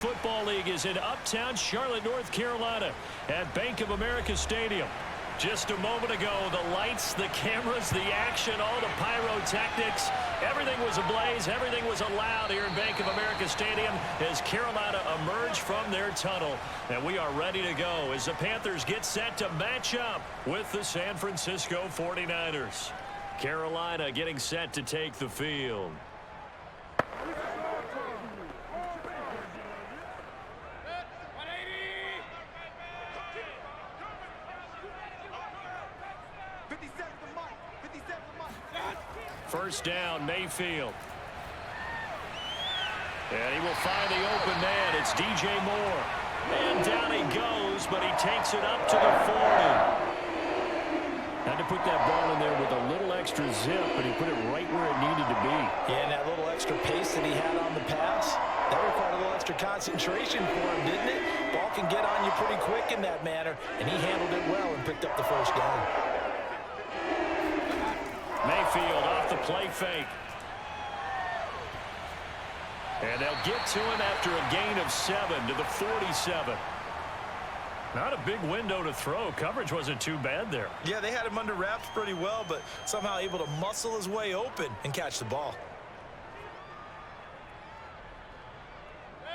Football League is in uptown Charlotte, North Carolina at Bank of America Stadium. Just a moment ago, the lights, the cameras, the action, all the pyrotechnics, everything was ablaze, everything was allowed here in Bank of America Stadium as Carolina emerged from their tunnel. And we are ready to go as the Panthers get set to match up with the San Francisco 49ers. Carolina getting set to take the field. First down, Mayfield. And he will find the open man. It's DJ Moore. And down he goes, but he takes it up to the 40. Had to put that ball in there with a little extra zip, but he put it right where it needed to be. Yeah, and that little extra pace that he had on the pass, that required a little extra concentration for him, didn't it? Ball can get on you pretty quick in that manner, and he handled it well and picked up the first down. Mayfield off the play fake. And they'll get to him after a gain of 7 to the 47. Not a big window to throw. Coverage wasn't too bad there. Yeah, they had him under wraps pretty well, but somehow able to muscle his way open and catch the ball.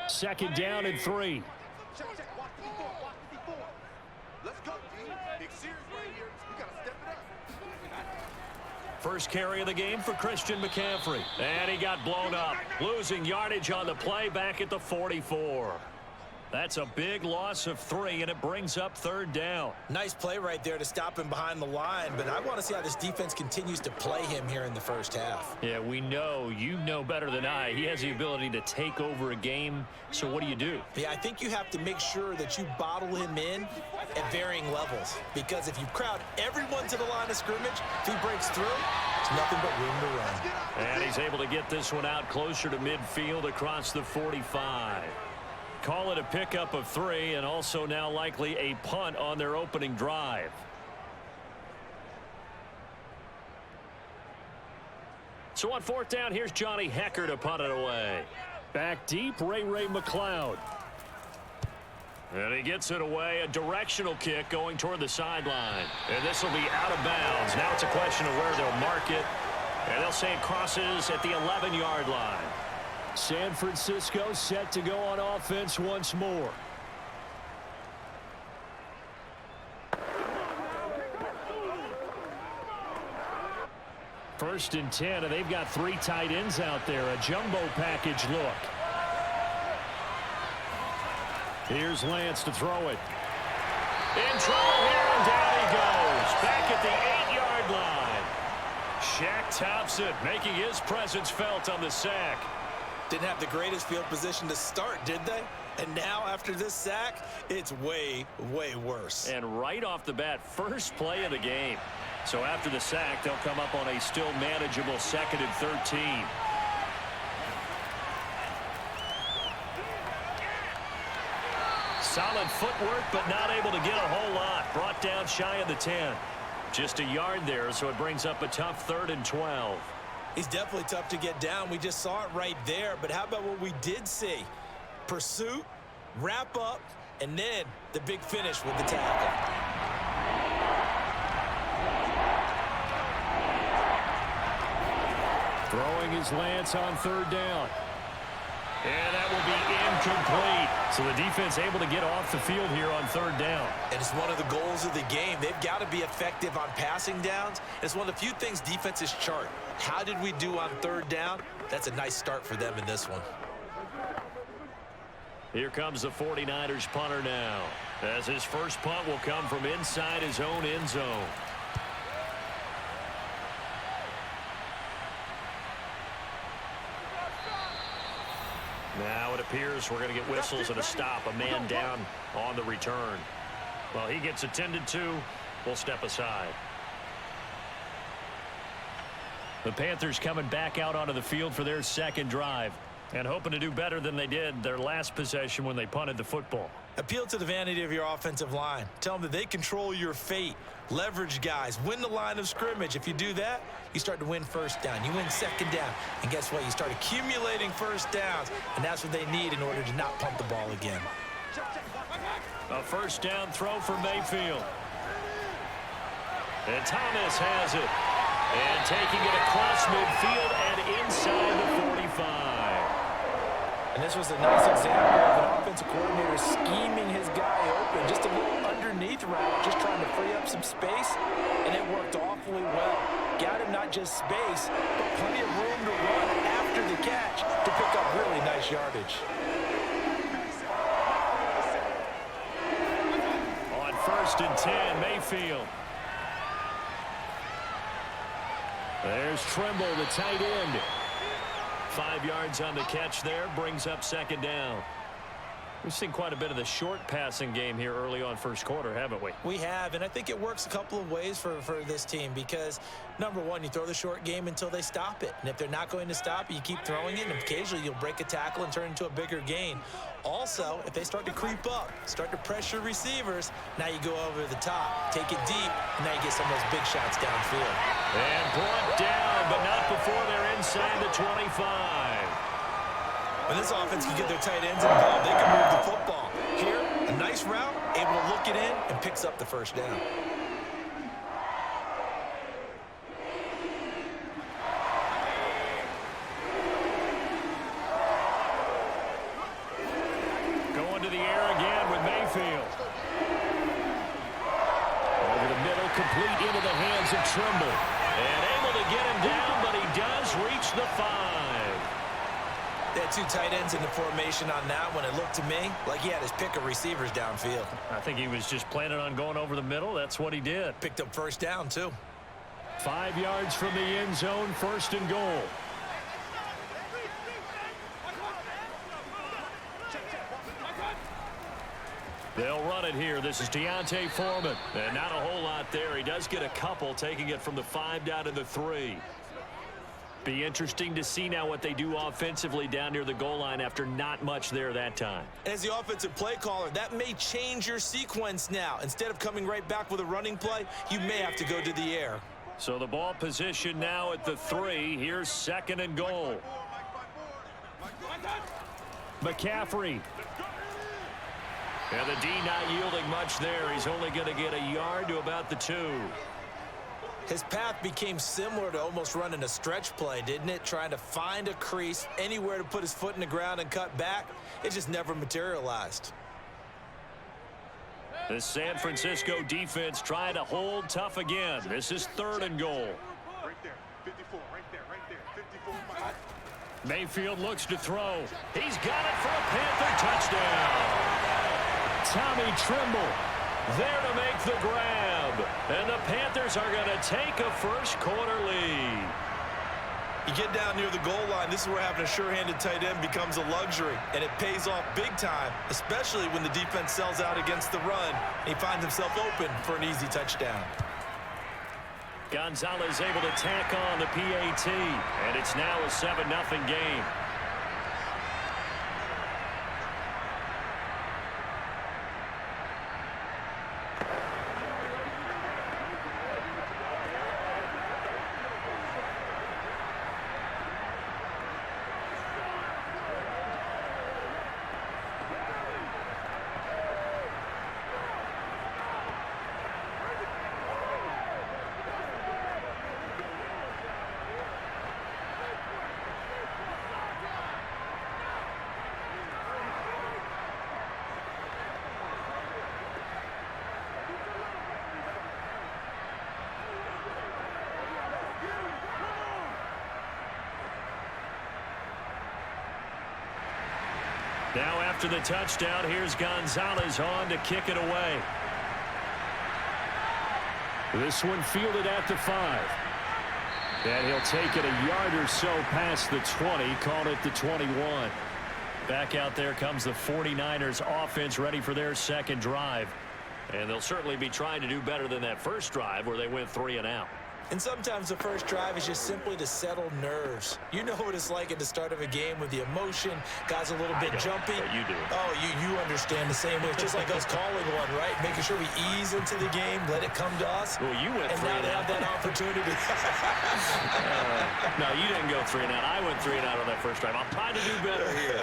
Second down and 3. Let's go, team. Big series right here. We got to step it up. First carry of the game for Christian McCaffrey. And he got blown up. Losing yardage on the play back at the 44. That's a big loss of 3, and it brings up third down. Nice play right there to stop him behind the line, but I want to see how this defense continues to play him here in the first half. Yeah, we know. You know better than I. He has the ability to take over a game, so what do? Yeah, I think you have to make sure that you bottle him in at varying levels, because if you crowd everyone to the line of scrimmage, if he breaks through, there's nothing but room to run. And he's able to get this one out closer to midfield across the 45. Call it a pickup of 3, and also now likely a punt on their opening drive. So on fourth down, here's Johnny Hecker to punt it away. Back deep, Ray McLeod. And he gets it away, a directional kick going toward the sideline. And this will be out of bounds. Now it's a question of where they'll mark it. And they'll say it crosses at the 11-yard line. San Francisco set to go on offense once more. First and 10, and they've got 3 tight ends out there. A jumbo package look. Here's Lance to throw it. In trouble here, and down he goes. Back at the 8-yard line. Shaq Thompson making his presence felt on the sack. Didn't have the greatest field position to start, did they? And now, after this sack, it's way, way worse. And right off the bat, first play of the game. So after the sack, they'll come up on a still manageable 2nd and 13. Solid footwork, but not able to get a whole lot. Brought down shy of the 10. Just a yard there, so it brings up a tough 3rd and 12. He's definitely tough to get down. We just saw it right there. But how about what we did see? Pursuit, wrap up, and then the big finish with the tackle. Throwing his Lance on 3rd down. And that will be incomplete. So the defense able to get off the field here on 3rd down. And it's one of the goals of the game. They've got to be effective on passing downs. It's one of the few things defenses chart. How did we do on 3rd down? That's a nice start for them in this one. Here comes the 49ers punter now, as his first punt will come from inside his own end zone. Now it appears we're going to get whistles and a stop. A man down on the return. Well, he gets attended to. We'll step aside. The Panthers coming back out onto the field for their second drive. And hoping to do better than they did their last possession when they punted the football. Appeal to the vanity of your offensive line. Tell them that they control your fate. Leverage guys. Win the line of scrimmage. If you do that, you start to win first down. You win second down. And guess what? You start accumulating first downs. And that's what they need in order to not punt the ball again. A first down throw for Mayfield. And Thomas has it. And taking it across midfield and inside the 45. And this was a nice example of an offensive coordinator scheming his guy open. Just a little underneath route, just trying to free up some space, and it worked awfully well. Got him not just space, but plenty of room to run after the catch to pick up really nice yardage. On 1st and 10, Mayfield. There's Trimble, the tight end. 5 yards on the catch there, brings up second down. We've seen quite a bit of the short passing game here early on first quarter, haven't we? We have, and I think it works a couple of ways for this team because, number one, you throw the short game until they stop it. And if they're not going to stop it, you keep throwing it, and occasionally you'll break a tackle and turn into a bigger gain. Also, if they start to creep up, start to pressure receivers, now you go over the top, take it deep, and now you get some of those big shots downfield. And brought down, but not before they're inside the 25. When this offense can get their tight ends involved, they can move the football. Here, a nice route, able to look it in, and picks up the first down. Going to the air again with Mayfield. Over the middle, complete into the hands of Trimble. And able to get him down, but he does reach the 5. They had two tight ends in the formation on that one. It looked to me like he had his pick of receivers downfield. I think he was just planning on going over the middle. That's what he did. Picked up first down, too. 5 yards from the end zone, 1st and goal. They'll run it here. This is Deontay Foreman. And not a whole lot there. He does get a couple, taking it from the 5 down to the 3. Be interesting to see now what they do offensively down near the goal line after not much there that time. As the offensive play caller, that may change your sequence now. Instead of coming right back with a running play, you may have to go to the air. So the ball position now at the 3. Here's 2nd and goal. McCaffrey. And the D not yielding much there. He's only going to get a yard to about the 2. His path became similar to almost running a stretch play, didn't it? Trying to find a crease, anywhere to put his foot in the ground and cut back. It just never materialized. The San Francisco defense trying to hold tough again. This is 3rd and goal. Right there, 54, right there, 54. Mayfield looks to throw. He's got it for a Panther touchdown. Tommy Trimble there to make the grab. And the Panthers are going to take a first quarter lead. You get down near the goal line, this is where having a sure-handed tight end becomes a luxury, and it pays off big time, especially when the defense sells out against the run, and he finds himself open for an easy touchdown. Gonzalez able to tack on the PAT, and it's now a 7-0 game. Now after the touchdown, here's Gonzalez on to kick it away. This one fielded at the 5. And he'll take it a yard or so past the 20, called it the 21. Back out there comes the 49ers offense ready for their second drive. And they'll certainly be trying to do better than that first drive where they went 3 and out. And sometimes the first drive is just simply to settle nerves. You know what it's like at the start of a game with the emotion, guys a little bit jumpy. But you do. Oh, you understand the same way. It's just like us calling one, right? Making sure we ease into the game, let it come to us. Well, you went and 3 now and they out. have that opportunity. No, you didn't go 3 and out. I went 3 and out on that first drive. I'll try to do better here.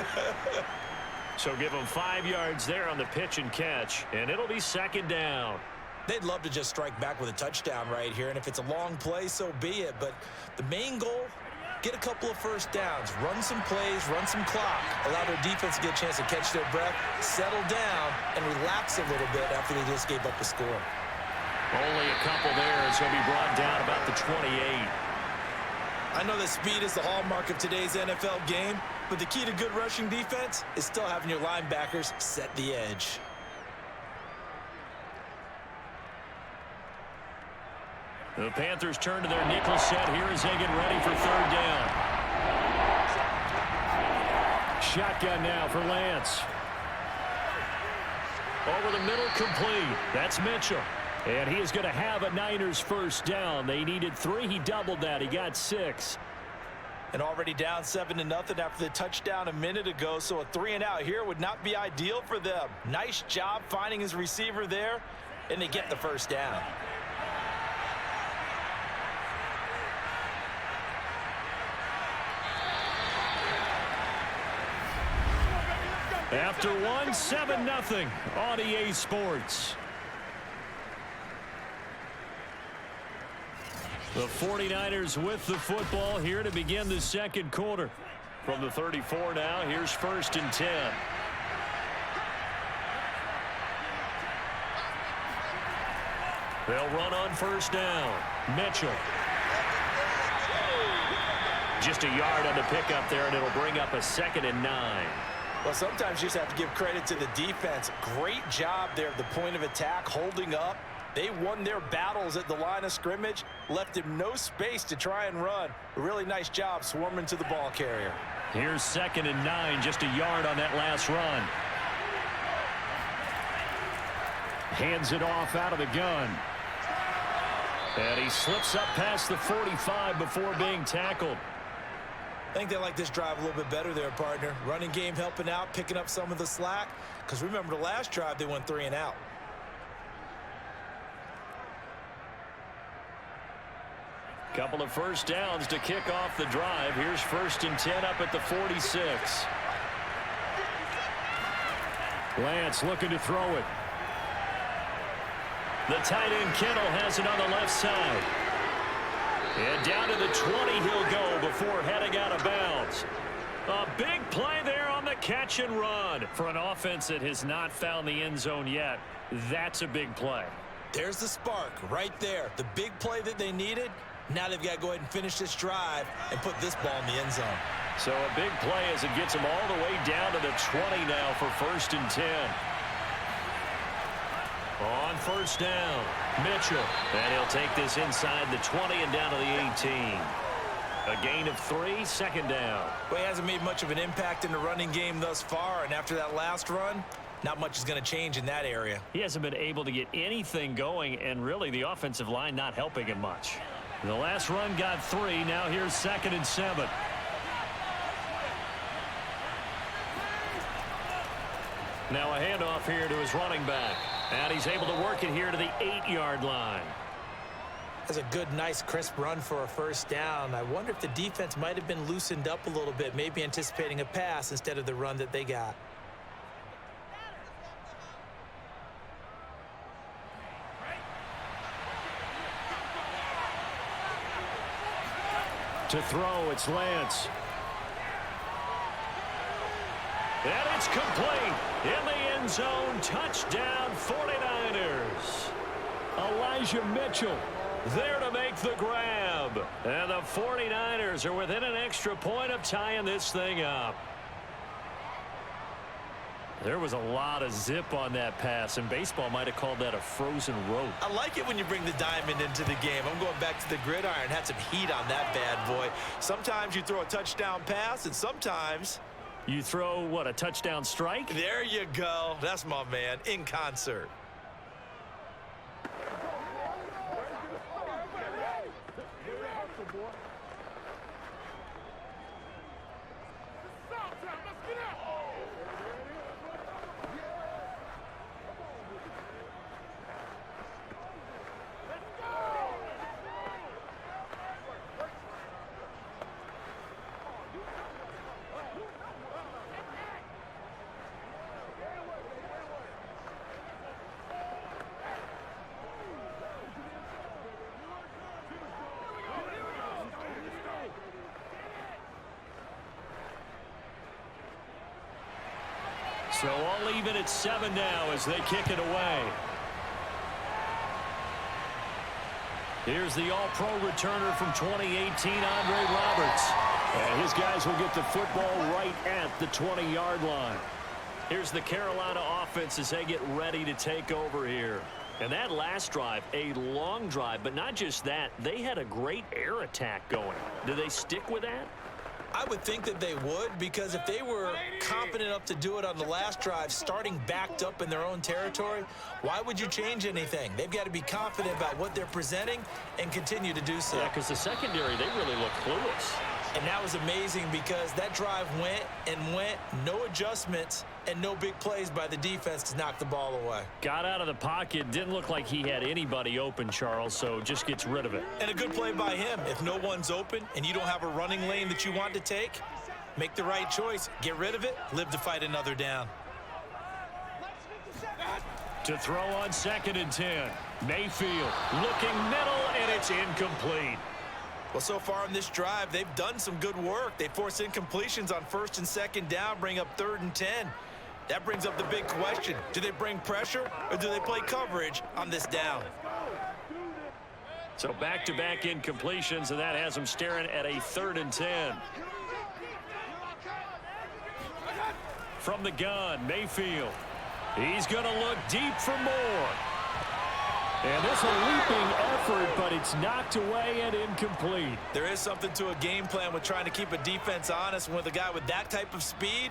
So give them 5 yards there on the pitch and catch, and it'll be second down. They'd love to just strike back with a touchdown right here, and if it's a long play, so be it. But the main goal, get a couple of first downs, run some plays, run some clock, allow their defense to get a chance to catch their breath, settle down, and relax a little bit after they just gave up a score. Only a couple there as he'll be brought down about the 28. I know that speed is the hallmark of today's NFL game, but the key to good rushing defense is still having your linebackers set the edge. The Panthers turn to their nickel set here as they get ready for third down. Shotgun now for Lance. Over the middle, complete. That's Mitchell. And he is going to have a Niners first down. They needed 3. He doubled that. He got 6. And already down 7-0 after the touchdown a minute ago, so a 3 and out here would not be ideal for them. Nice job finding his receiver there, and they get the first down. After 1, 7-0 on EA Sports. The 49ers with the football here to begin the second quarter. From the 34 now, here's 1st and 10. They'll run on first down. Mitchell. Just a yard on the pickup there, and it'll bring up a 2nd and 9. Well, sometimes you just have to give credit to the defense. Great job there at the point of attack, holding up. They won their battles at the line of scrimmage, left him no space to try and run. A really nice job swarming to the ball carrier. Here's 2nd and 9, just a yard on that last run. Hands it off out of the gun. And he slips up past the 45 before being tackled. I think they like this drive a little bit better there, partner. Running game helping out, picking up some of the slack. Because remember, the last drive, they went 3 and out. Couple of first downs to kick off the drive. Here's 1st and 10 up at the 46. Lance looking to throw it. The tight end Kittle has it on the left side. And down to the 20 he'll go before heading out of bounds. A big play there on the catch and run. For an offense that has not found the end zone yet, that's a big play. There's the spark right there. The big play that they needed. Now they've got to go ahead and finish this drive and put this ball in the end zone. So a big play as it gets them all the way down to the 20 now for 1st and 10. On first down, Mitchell. And he'll take this inside the 20 and down to the 18. A gain of 3, 2nd down. Well, he hasn't made much of an impact in the running game thus far, and after that last run, not much is going to change in that area. He hasn't been able to get anything going, and really the offensive line not helping him much. The last run got 3. Now here's 2nd and 7. Now a handoff here to his running back. And he's able to work it here to the 8-yard line. That's a good, nice, crisp run for a first down. I wonder if the defense might have been loosened up a little bit, maybe anticipating a pass instead of the run that they got. To throw, it's Lance. And it's complete. In the end zone, touchdown 49ers. Elijah Mitchell there to make the grab. And the 49ers are within an extra point of tying this thing up. There was a lot of zip on that pass, and baseball might have called that a frozen rope. I like it when you bring the diamond into the game. I'm going back to the gridiron. Had some heat on that bad boy. Sometimes you throw a touchdown pass, and sometimes you throw, what, a touchdown strike? There you go. That's my man, in concert. So all even at 7 now as they kick it away. Here's the all-pro returner from 2018, Andre Roberts. And his guys will get the football right at the 20-yard line. Here's the Carolina offense as they get ready to take over here. And that last drive, a long drive, but not just that. They had a great air attack going. Do they stick with that? I would think that they would, because if they were confident enough to do it on the last drive, starting backed up in their own territory, why would you change anything? They've got to be confident about what they're presenting and continue to do so. Yeah, because the secondary, they really look clueless. And that was amazing because that drive went and went, no adjustments and no big plays by the defense to knock the ball away. Got out of the pocket, didn't look like he had anybody open, Charles, so just gets rid of it. And a good play by him. If no one's open and you don't have a running lane that you want to take, make the right choice. Get rid of it, live to fight another down. To throw on 2nd and 10. Mayfield looking middle, and it's incomplete. Well, so far in this drive, they've done some good work. They force incompletions on 1st and 2nd down, bring up 3rd and 10. That brings up the big question. Do they bring pressure or do they play coverage on this down? So back-to-back incompletions, and that has them staring at a 3rd and 10. From the gun, Mayfield. He's going to look deep for more. And this a leaping effort, but it's knocked away and incomplete. There is something to a game plan with trying to keep a defense honest. With a guy with that type of speed,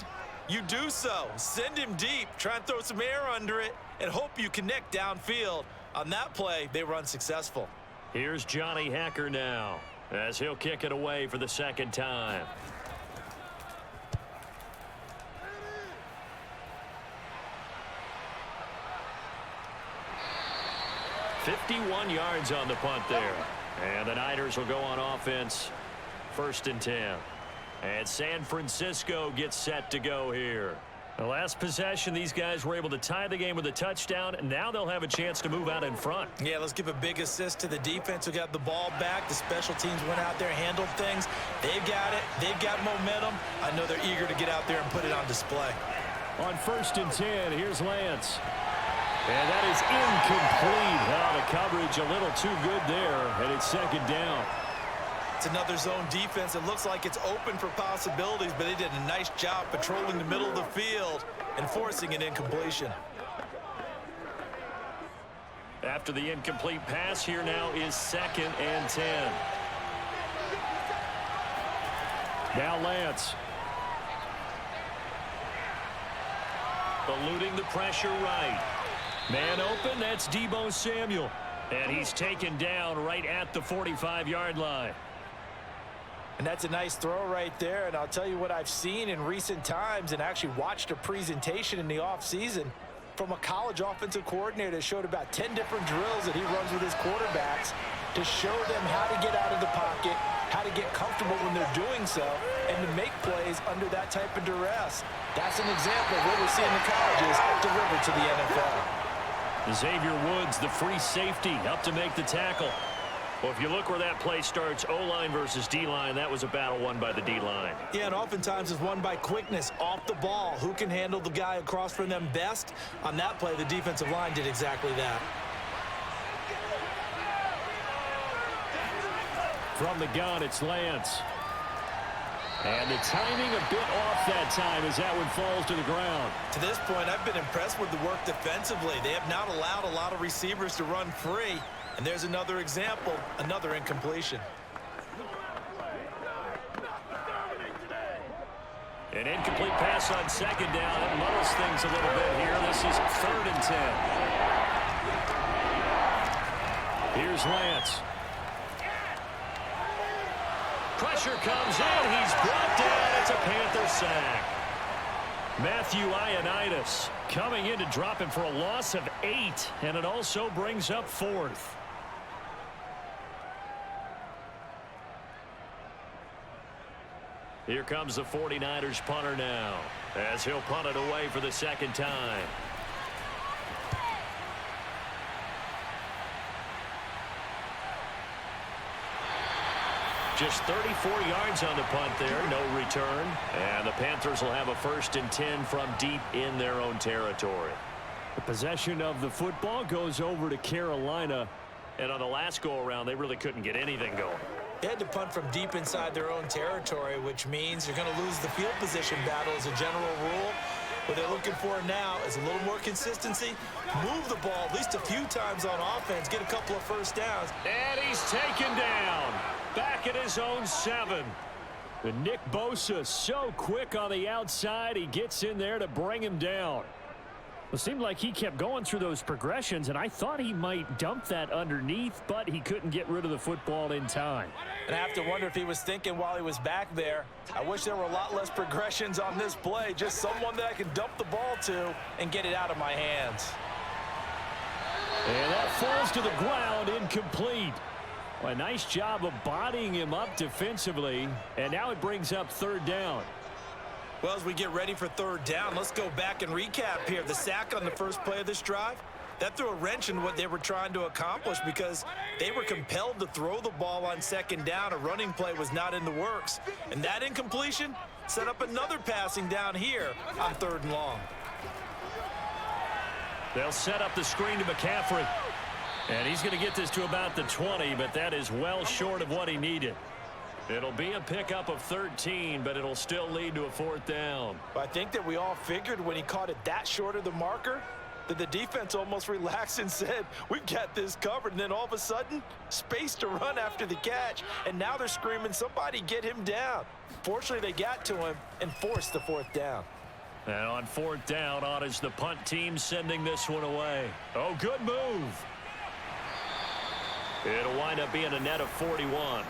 you do so. Send him deep, try and throw some air under it, and hope you connect downfield. On that play, they were unsuccessful. Here's Johnny Hacker now as he'll kick it away for the 2nd time. $51 yards on the punt there. And the Niners will go on offense. 1st and 10. And San Francisco gets set to go here. The last possession, these guys were able to tie the game with a touchdown. And now they'll have a chance to move out in front. Yeah, let's give a big assist to the defense who got the ball back. The special teams went out there, handled things. They've got it. They've got momentum. I know they're eager to get out there and put it on display. On 1st and 10, here's Lance. And that is incomplete. The coverage a little too good there, and it's 2nd down. It's another zone defense. It looks like it's open for possibilities, but they did a nice job patrolling the middle of the field and forcing an incompletion. After the incomplete pass, here now is 2nd and 10. Now Lance. Eluding the pressure right. Man open, that's Deebo Samuel. And he's taken down right at the 45-yard line. And that's a nice throw right there. And I'll tell you what I've seen in recent times and actually watched a presentation in the offseason from a college offensive coordinator that showed about 10 different drills that he runs with his quarterbacks to show them how to get out of the pocket, how to get comfortable when they're doing so, and to make plays under that type of duress. That's an example of what we're seeing the colleges deliver to the NFL. Xavier Woods, the free safety, up to make the tackle. Well, if you look where that play starts, O-line versus D-line, that was a battle won by the D-line. Yeah, and oftentimes it's won by quickness off the ball. Who can handle the guy across from them best? On that play, the defensive line did exactly that. From the gun, it's Lance. And the timing a bit off that time as that one falls to the ground. To this point, I've been impressed with the work defensively. They have not allowed a lot of receivers to run free. And there's another example, another incompletion. An incomplete pass on 2nd down. It muddles things a little bit here. This is 3rd and 10. Here's Lance. Pressure comes in. He's brought down. It's a Panther sack. Matthew Ioannidis coming in to drop him for a loss of 8. And it also brings up 4th. Here comes the 49ers punter now as he'll punt it away for the 2nd time. Just 34 yards on the punt there, no return. And the Panthers will have a 1st and 10 from deep in their own territory. The possession of the football goes over to Carolina. And on the last go-around, they really couldn't get anything going. They had to punt from deep inside their own territory, which means you're going to lose the field position battle as a general rule. What they're looking for now is a little more consistency. Move the ball at least a few times on offense. Get a couple of first downs. And he's taken down. Back at his own 7. And Nick Bosa so quick on the outside. He gets in there to bring him down. It seemed like he kept going through those progressions, and I thought he might dump that underneath, but he couldn't get rid of the football in time. And I have to wonder if he was thinking while he was back there, I wish there were a lot less progressions on this play. Just someone that I can dump the ball to and get it out of my hands. And that falls to the ground, incomplete. A nice job of bodying him up defensively, and now it brings up 3rd down. Well, as we get ready for 3rd down, let's go back and recap here. The sack on the first play of this drive, that threw a wrench in what they were trying to accomplish because they were compelled to throw the ball on 2nd down. A running play was not in the works. And that incompletion set up another passing down here on 3rd and long. They'll set up the screen to McCaffrey. And he's going to get this to about the 20, but that is well short of what he needed. It'll be a pickup of 13, but it'll still lead to a 4th down. I think that we all figured when he caught it that short of the marker that the defense almost relaxed and said, we've got this covered. And then all of a sudden, space to run after the catch. And now they're screaming, somebody get him down. Fortunately, they got to him and forced the 4th down. And on 4th down, on is the punt team sending this one away. Oh, good move. It'll wind up being a net of 41.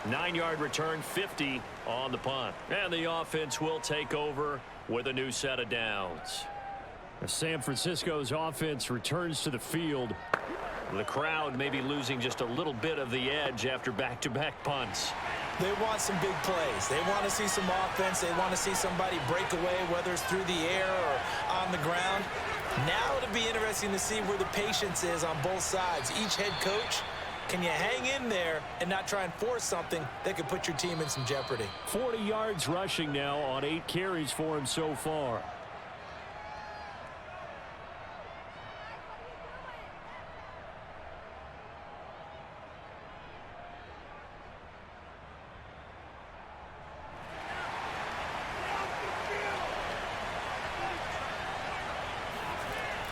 9-yard return, 50 on the punt. And the offense will take over with a new set of downs. San Francisco's offense returns to the field. The crowd may be losing just a little bit of the edge after back-to-back punts. They want some big plays. They want to see some offense. They want to see somebody break away, whether it's through the air or on the ground. Now it'll be interesting to see where the patience is on both sides. Each head coach, can you hang in there and not try and force something that could put your team in some jeopardy? 40 yards rushing now on 8 carries for him so far.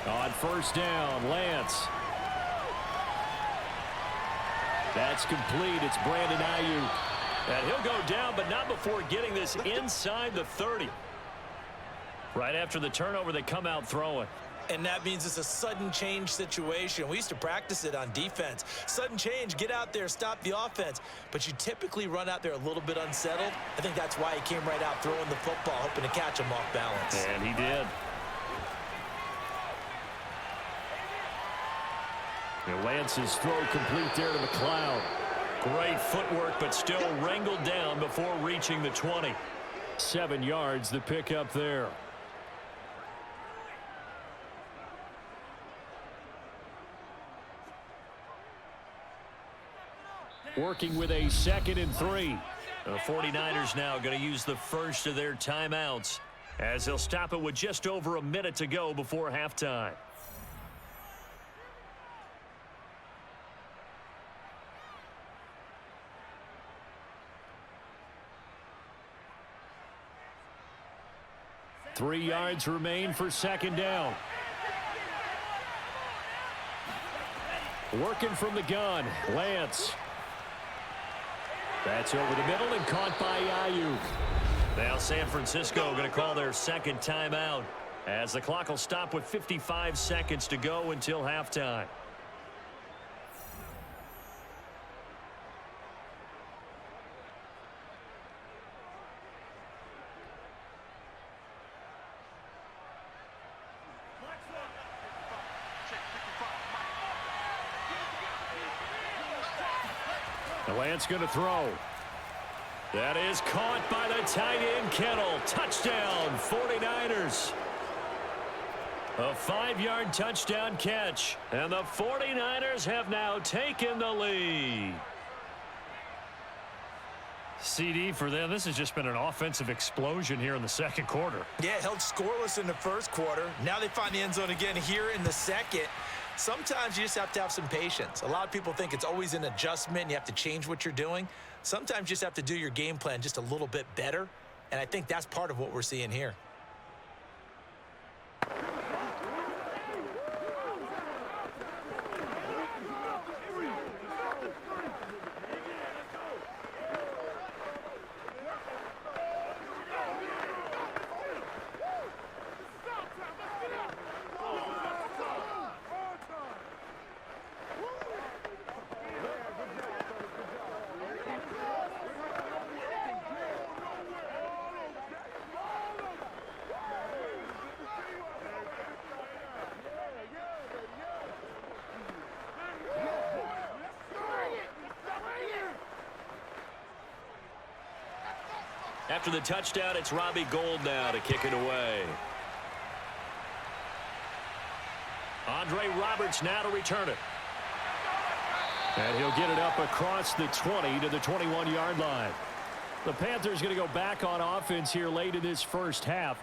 On 1st down, Lance. That's complete. It's Brandon Ayuk. And he'll go down, but not before getting this inside the 30. Right after the turnover, they come out throwing. And that means it's a sudden change situation. We used to practice it on defense. Sudden change, get out there, stop the offense. But you typically run out there a little bit unsettled. I think that's why he came right out throwing the football, hoping to catch him off balance. And he did. And Lance's throw complete there to McLeod. Great footwork, but still wrangled down before reaching the 20. 7 yards, the pickup there. Working with a 2nd and 3. The 49ers now going to use the first of their timeouts as they'll stop it with just over a minute to go before halftime. Three yards remain for 2nd down. Working from the gun, Lance. That's over the middle and caught by Ayuk. Now San Francisco going to call their 2nd timeout as the clock will stop with 55 seconds to go until halftime. Lance going to throw. That is caught by the tight end Kittle. Touchdown, 49ers. A 5-yard touchdown catch. And the 49ers have now taken the lead. CD for them. This has just been an offensive explosion here in the second quarter. Yeah, held scoreless in the first quarter. Now they find the end zone again here in the second. Sometimes you just have to have some patience. A lot of people think it's always an adjustment. You have to change what you're doing. Sometimes you just have to do your game plan just a little bit better. And I think that's part of what we're seeing here. After the touchdown, it's Robbie Gould now to kick it away. Andre Roberts now to return it. And he'll get it up across the 20 to the 21-yard line. The Panthers going to go back on offense here late in this first half.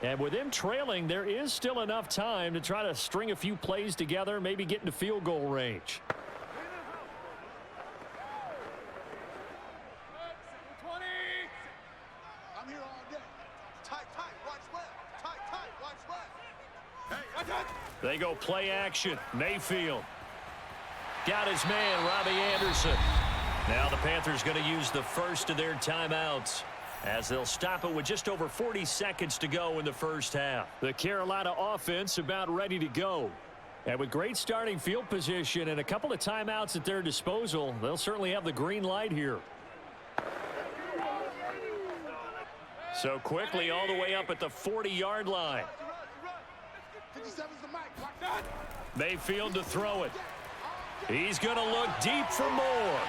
And with them trailing, there is still enough time to try to string a few plays together, maybe get into field goal range. They go play action. Mayfield. Got his man, Robbie Anderson. Now the Panthers going to use the first of their timeouts as they'll stop it with just over 40 seconds to go in the first half. The Carolina offense about ready to go. And with great starting field position and a couple of timeouts at their disposal, they'll certainly have the green light here. So quickly all the way up at the 40-yard line. Mayfield to throw it. He's going to look deep for more.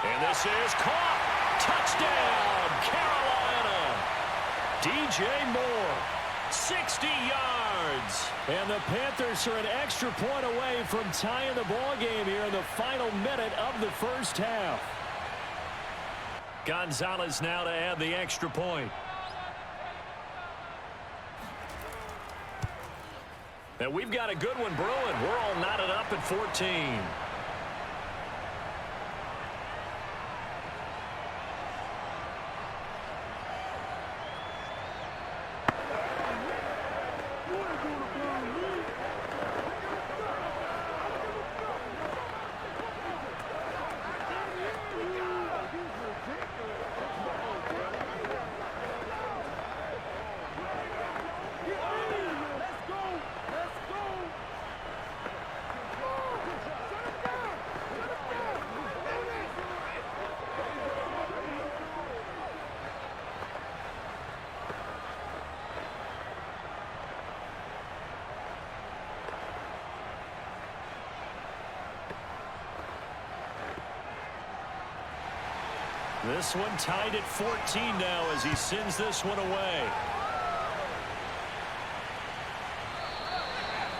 And this is caught. Touchdown, Carolina. DJ Moore, 60 yards. And the Panthers are an extra point away from tying the ball game here in the final minute of the first half. Gonzalez now to add the extra point. And we've got a good one brewing. We're all knotted up at 14. This one tied at 14 now as he sends this one away.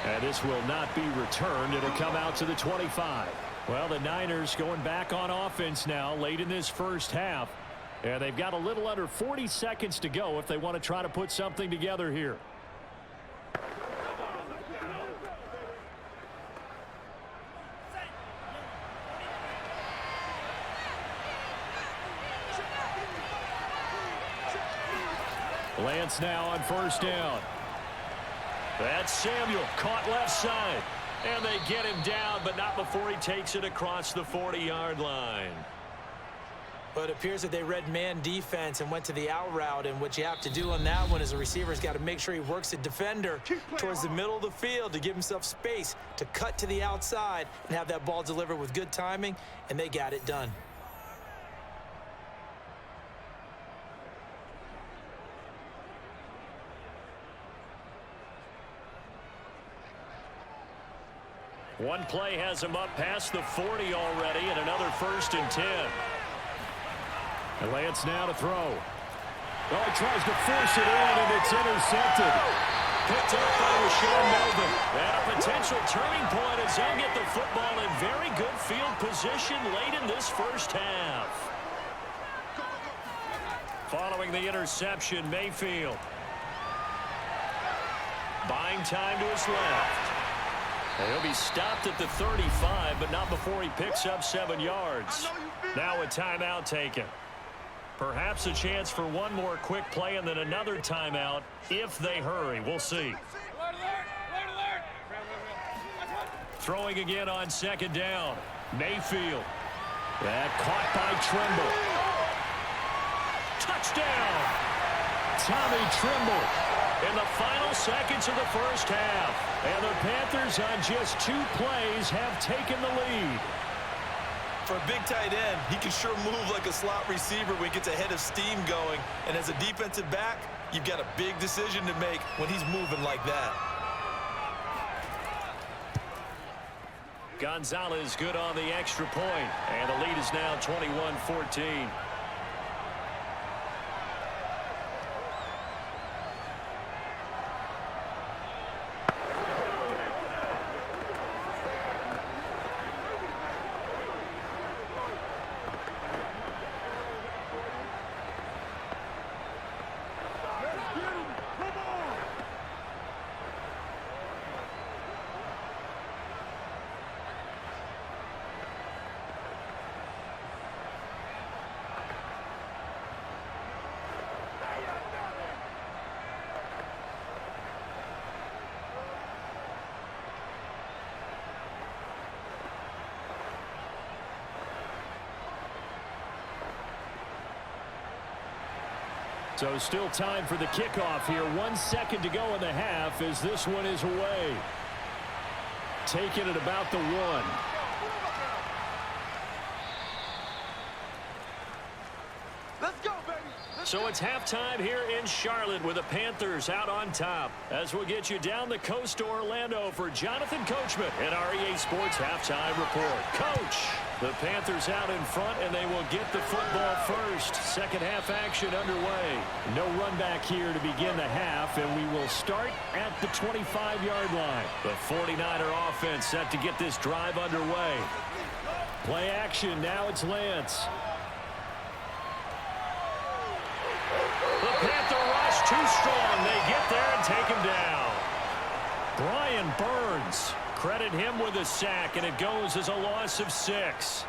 And this will not be returned. It'll come out to the 25. Well, the Niners going back on offense now late in this first half. And they've got a little under 40 seconds to go if they want to try to put something together here. Lance now on first down. That's Samuel caught left side. And they get him down, but not before he takes it across the 40-yard line. But it appears that they read man defense and went to the out route. And what you have to do on that one is a receiver's got to make sure he works the defender towards the middle of the field to give himself space to cut to the outside and have that ball delivered with good timing. And they got it done. One play has him up past the 40 already, and another 1st and 10. And Lance now to throw. Oh, he tries to force it in, and it's intercepted. Picked up by Rashawn Melvin. And a potential turning point as they'll get the football in very good field position late in this first half. throwing the interception, Mayfield. Buying time to his left. And he'll be stopped at the 35, but not before he picks up 7 yards. Now a timeout taken. Perhaps a chance for one more quick play and then another timeout if they hurry. We'll see. Throwing again on second down. Mayfield. That caught by Trimble. Touchdown! Tommy Trimble in the final seconds of the first half. And the Panthers on just 2 plays have taken the lead. For a big tight end, he can sure move like a slot receiver when he gets a head of steam going. And as a defensive back, you've got a big decision to make when he's moving like that. Gonzalez good on the extra point. And the lead is now 21-14. So still time for the kickoff here. 1 second to go in the half as this one is away. Taken at about the 1. Let's go, baby. So it's halftime here in Charlotte with the Panthers out on top. As we'll get you down the coast to Orlando for Jonathan Coachman at our EA Sports Halftime Report. Coach, the Panthers out in front, and they will get the football first. Second half action underway. No run back here to begin the half, and we will start at the 25-yard line. The 49er offense set to get this drive underway. Play action. Now it's Lance. The Panther rush too strong. They get there and take him down. Brian Burns. Credit him with a sack, and it goes as a loss of 6.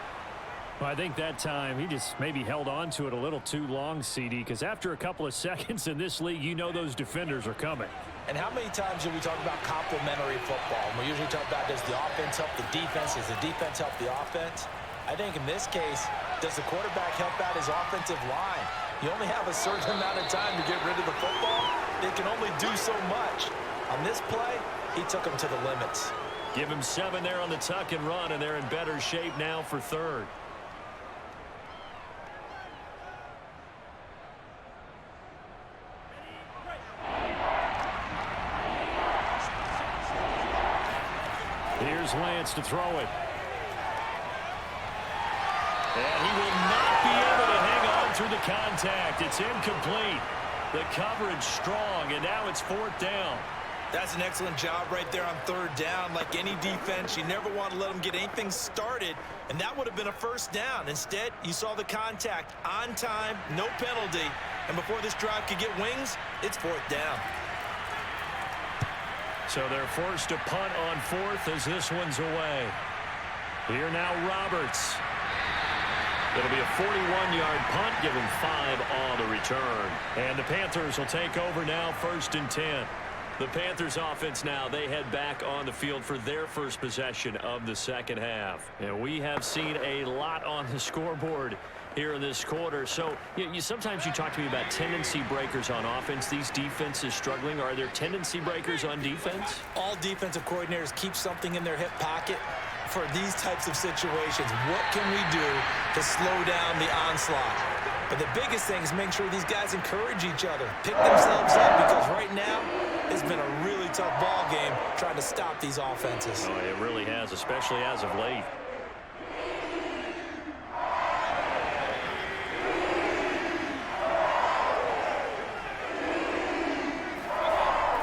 Well, I think that time he just maybe held on to it a little too long, CD, because after a couple of seconds in this league, you know those defenders are coming. And how many times do we talk about complementary football? And we usually talk about, does the offense help the defense? Does the defense help the offense? I think in this case, does the quarterback help out his offensive line? You only have a certain amount of time to get rid of the football. They can only do so much. On this play, he took them to the limits. Give him 7 there on the tuck and run, and they're in better shape now for third. Here's Lance to throw it. And he will not be able to hang on through the contact. It's incomplete. The coverage strong, and now it's 4th down. That's an excellent job right there on 3rd down. Like any defense, you never want to let them get anything started, and that would have been a 1st down. Instead, you saw the contact on time, no penalty, and before this drive could get wings, it's 4th down. So they're forced to punt on 4th as this one's away. Here now Roberts. It'll be a 41-yard punt, giving 5 on the return. And the Panthers will take over now, 1st and 10. The Panthers offense now, they head back on the field for their first possession of the second half. And we have seen a lot on the scoreboard here in this quarter. So sometimes you talk to me about tendency breakers on offense. These defenses struggling. Are there tendency breakers on defense? All defensive coordinators keep something in their hip pocket for these types of situations. What can we do to slow down the onslaught? But the biggest thing is make sure these guys encourage each other, pick themselves up, because right now it's been a really tough ball game trying to stop these offenses. Oh, it really has, especially as of late.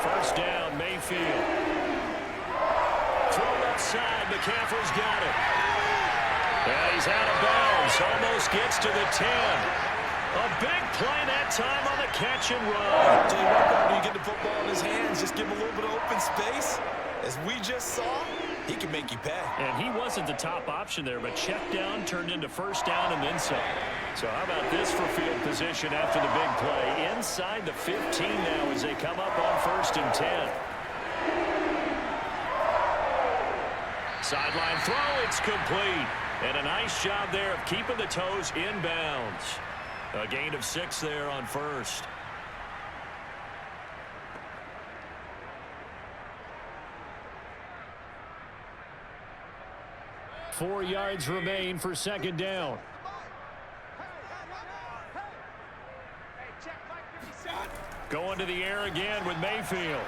First down, Mayfield. Thrown outside, McCaffrey's got it. And he's out of bounds, almost gets to the 10. A big play that time on the catch and run. Tell you what, when you get the football in his hands, just give him a little bit of open space. As we just saw, he can make you pay. And he wasn't the top option there, but check down turned into first down and then some. So how about this for field position after the big play? Inside the 15 now as they come up on 1st and 10. Sideline throw, it's complete. And a nice job there of keeping the toes inbounds. A gain of 6 there on 1st. Four yards remain for 2nd down. Going to the air again with Mayfield.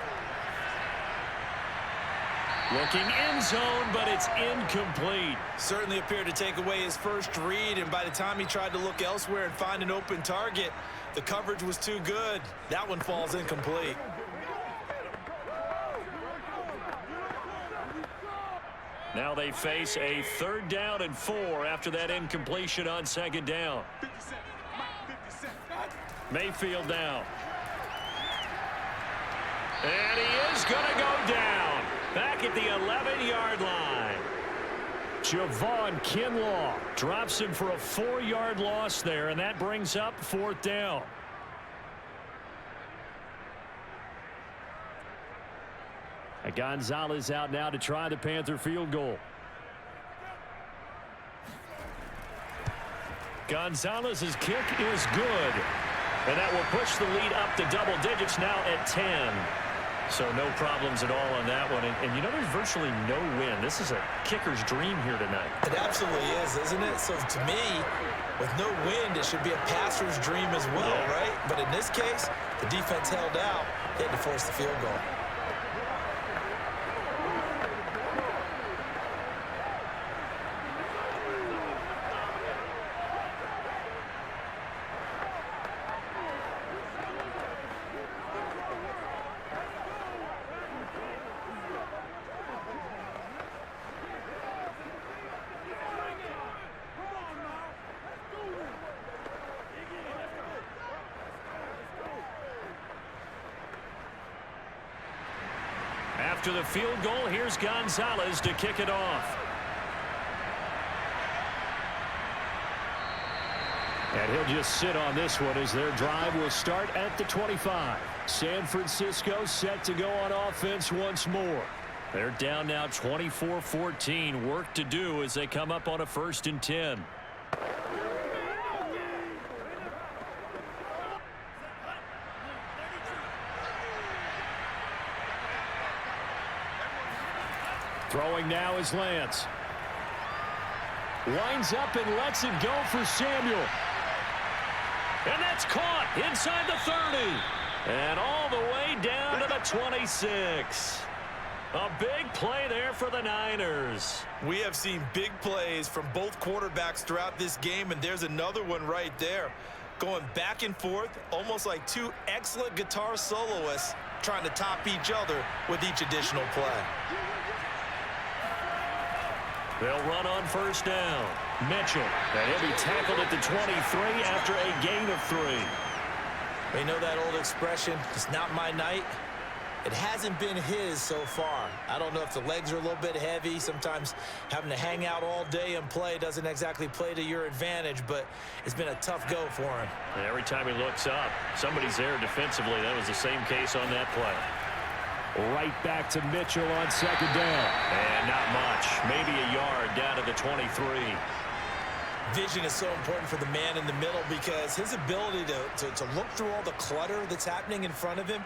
Looking end zone, but it's incomplete. Certainly appeared to take away his first read, and by the time he tried to look elsewhere and find an open target, the coverage was too good. That one falls incomplete. Now they face a 3rd down and 4 after that incompletion on 2nd down. Mayfield now. And he is going to go down. Back at the 11-yard line. Javon Kinlaw drops him for a 4-yard loss there, and that brings up 4th down. Gonzalez out now to try the Panther field goal. Gonzalez's kick is good. And that will push the lead up to double digits now at 10. So no problems at all on that one. And you know, there's virtually no win. This is a kicker's dream here tonight. It absolutely is, isn't it? So to me, with no wind, it should be a passer's dream as well, right? But in this case, the defense held out. They had to force the field goal. After the field goal, here's Gonzalez to kick it off. And he'll just sit on this one as their drive will start at the 25. San Francisco set to go on offense once more. They're down now 24-14. Work to do as they come up on a 1st and 10. Throwing now is Lance. Winds up and lets it go for Samuel. And that's caught inside the 30. And all the way down to the 26. A big play there for the Niners. We have seen big plays from both quarterbacks throughout this game, and there's another one right there. Going back and forth, almost like two excellent guitar soloists trying to top each other with each additional play. They'll run on 1st down. Mitchell, and he'll be tackled at the 23 after a gain of 3. We know that old expression, it's not my night. It hasn't been his so far. I don't know if the legs are a little bit heavy. Sometimes having to hang out all day and play doesn't exactly play to your advantage, but it's been a tough go for him. Every time he looks up, somebody's there defensively. That was the same case on that play. Right back to Mitchell on 2nd down. And not much. Maybe a yard down to the 23. Vision is so important for the man in the middle because his ability to look through all the clutter that's happening in front of him,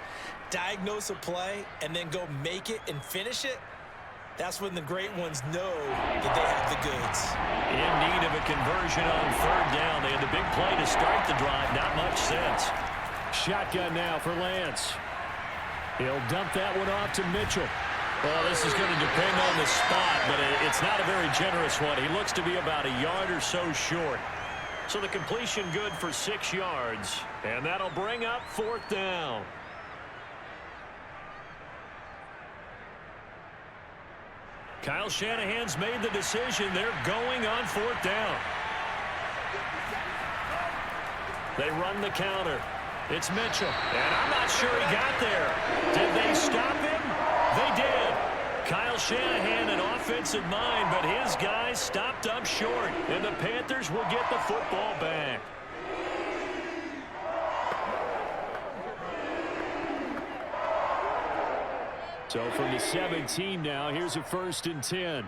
diagnose a play, and then go make it and finish it, that's when the great ones know that they have the goods. In need of a conversion on 3rd down. They had the big play to start the drive. Not much sense. Shotgun now for Lance. He'll dump that one off to Mitchell. Well, this is going to depend on the spot, but it's not a very generous one. He looks to be about a yard or so short. So the completion good for 6 yards, and that'll bring up 4th down. Kyle Shanahan's made the decision. They're going on 4th down. They run the counter. It's Mitchell. And I'm not sure he got there. Did they stop him? They did. Kyle Shanahan, an offensive mind, but his guys stopped up short. And the Panthers will get the football back. So from the 17 now, here's a 1st and 10.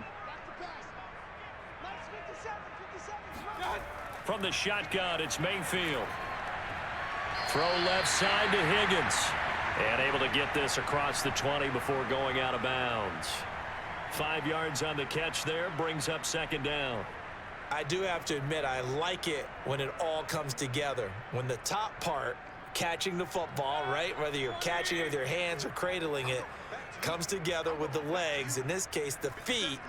From the shotgun, it's Mayfield. Throw left side to Higgins. And able to get this across the 20 before going out of bounds. 5 yards on the catch there, brings up 2nd down. I do have to admit, I like it when it all comes together. When the top part, catching the football, right, whether you're catching it with your hands or cradling it, comes together with the legs, in this case the feet,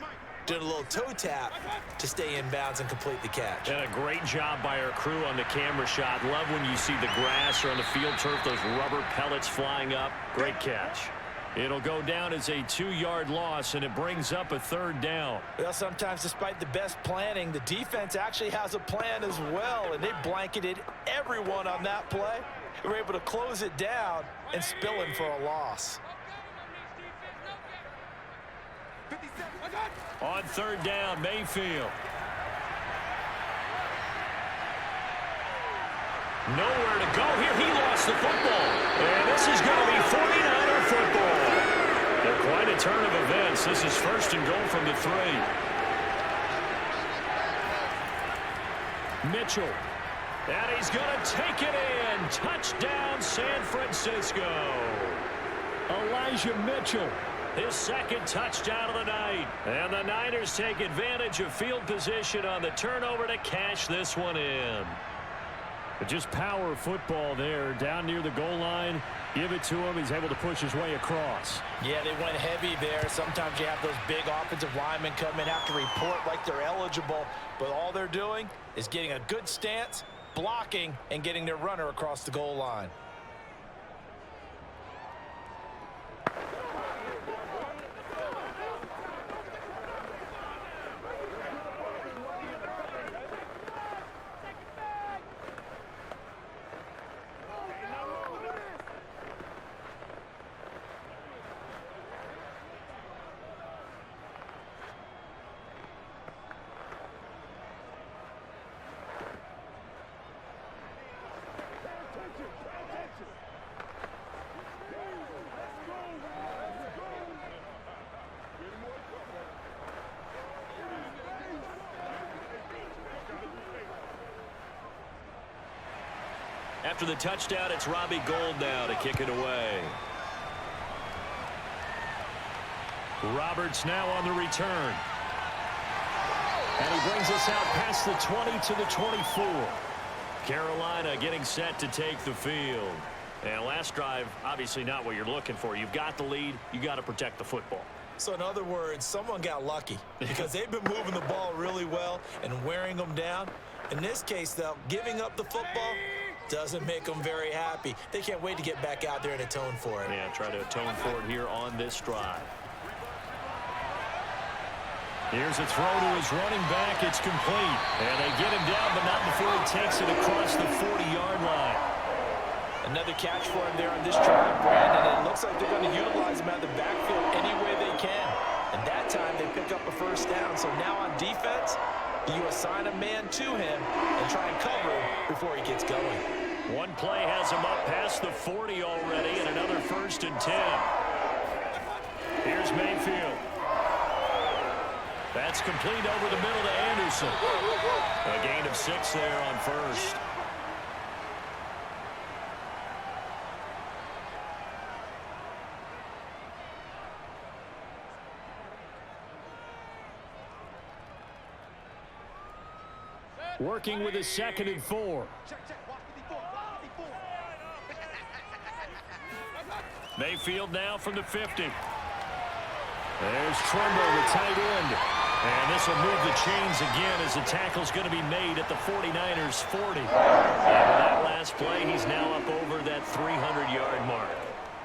doing a little toe tap to stay in bounds and complete the catch. And a great job by our crew on the camera shot. Love when you see the grass or on the field turf, those rubber pellets flying up. Great catch. It'll go down as a 2-yard loss, and it brings up a 3rd down. Well, sometimes despite the best planning, the defense actually has a plan as well, and they blanketed everyone on that play. They were able to close it down and spill in for a loss. On 3rd down, Mayfield. Nowhere to go here. He lost the football. And this is going to be 49er football. And quite a turn of events. This is 1st and goal from the 3. Mitchell. And he's going to take it in. Touchdown, San Francisco. Elijah Mitchell. His 2nd touchdown of the night. And the Niners take advantage of field position on the turnover to cash this one in. But just power football there. Down near the goal line. Give it to him. He's able to push his way across. Yeah, they went heavy there. Sometimes you have those big offensive linemen come in, have to report like they're eligible. But all they're doing is getting a good stance, blocking, and getting their runner across the goal line. After the touchdown, it's Robbie Gould now to kick it away. Roberts now on the return. And he brings us out past the 20 to the 24. Carolina getting set to take the field. And last drive, obviously not what you're looking for. You've got the lead. You got to protect the football. So in other words, someone got lucky because they've been moving the ball really well and wearing them down. In this case, though, giving up the football doesn't make them very happy. They can't wait to get back out there and atone for it. Yeah, try to atone for it here on this drive. Here's a throw to his running back. It's complete. And they get him down, but not before he takes it across the 40-yard line. Another catch for him there on this drive, Brandon. It looks like they're going to utilize him out of the backfield any way they can. And that time they pick up a 1st down. So now on defense, you assign a man to him and try and cover him before he gets going. One play has him up past the 40 already, and another 1st and 10. Here's Mayfield. That's complete over the middle to Anderson. A gain of 6 there on 1st. Working with a 2nd and 4. Mayfield now from the 50. There's Trimble, the tight end. And this will move the chains again as the tackle's going to be made at the 49ers 40. And with that last play, he's now up over that 300-yard mark.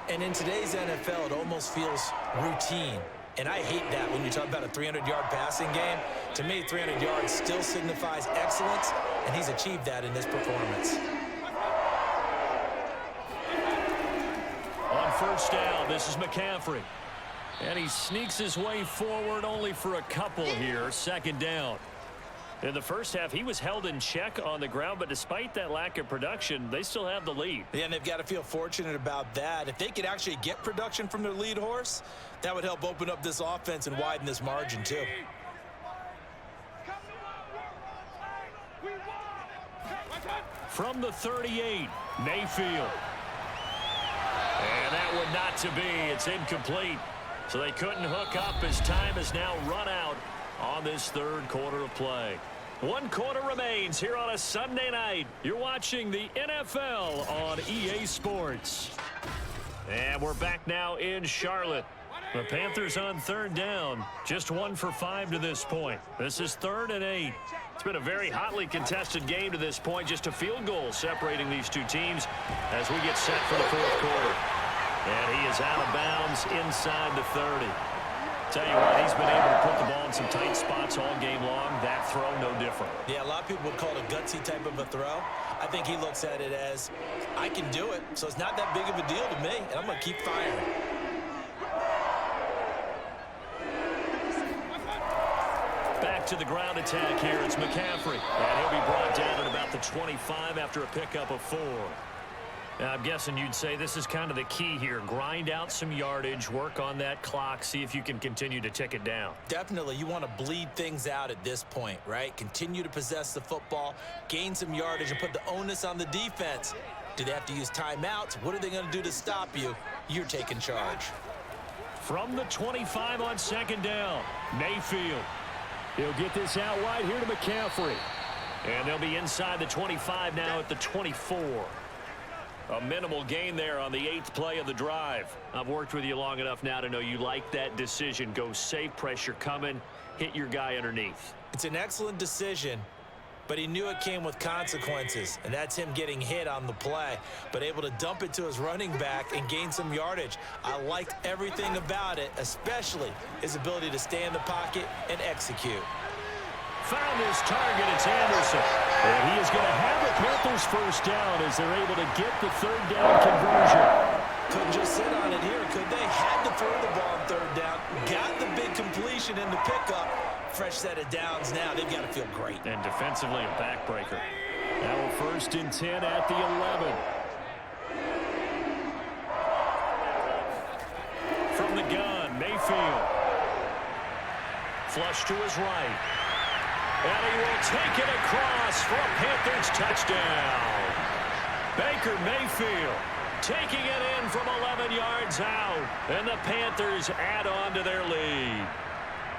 And in today's NFL, it almost feels routine. And I hate that when you talk about a 300-yard passing game. To me, 300 yards still signifies excellence, and he's achieved that in this performance. first down. This is McCaffrey. And he sneaks his way forward only for a couple here. Second down. In the first half, he was held in check on the ground, but despite that lack of production, they still have the lead. Yeah, and they've got to feel fortunate about that. If they could actually get production from their lead horse, that would help open up this offense and widen this margin too. From the 38, Mayfield. And that would not to be. It's incomplete. So they couldn't hook up as time has now run out on this third quarter of play. 1 quarter remains here on a Sunday night. You're watching the NFL on EA Sports. And we're back now in Charlotte. The Panthers on third down. Just 1 for 5 to this point. This is 3rd and 8. It's been a very hotly contested game to this point. Just a field goal separating these two teams as we get set for the fourth quarter. And he is out of bounds inside the 30. Tell you what, he's been able to put the ball in some tight spots all game long. That throw, no different. Yeah, a lot of people would call it a gutsy type of a throw. I think he looks at it as, I can do it, so it's not that big of a deal to me, and I'm going to keep firing. Back to the ground attack here. It's McCaffrey. And he'll be brought down at about the 25 after a pickup of 4. Now, I'm guessing you'd say this is kind of the key here. Grind out some yardage, work on that clock, see if you can continue to tick it down. Definitely, you want to bleed things out at this point, right? Continue to possess the football, gain some yardage, and put the onus on the defense. Do they have to use timeouts? What are they going to do to stop you? You're taking charge. From the 25 on second down, Mayfield. He'll get this out wide here to McCaffrey. And they'll be inside the 25 now at the 24. A minimal gain there on the 8th play of the drive. I've worked with you long enough now to know you like that decision. Go safe, pressure coming, hit your guy underneath. It's an excellent decision, but he knew it came with consequences, and that's him getting hit on the play, but able to dump it to his running back and gain some yardage. I liked everything about it, especially his ability to stay in the pocket and execute. Found his target. It's Anderson. And he is going to have the Panthers first down as they're able to get the third down conversion. Couldn't just sit on it here, could they? Had to throw the ball on third down. Got the big completion in the pickup. Fresh set of downs now. They've got to feel great. And defensively a backbreaker. Now a 1st and 10 at the 11. From the gun, Mayfield. Flush to his right. And he will take it across for a Panthers touchdown. Baker Mayfield taking it in from 11 yards out. And the Panthers add on to their lead.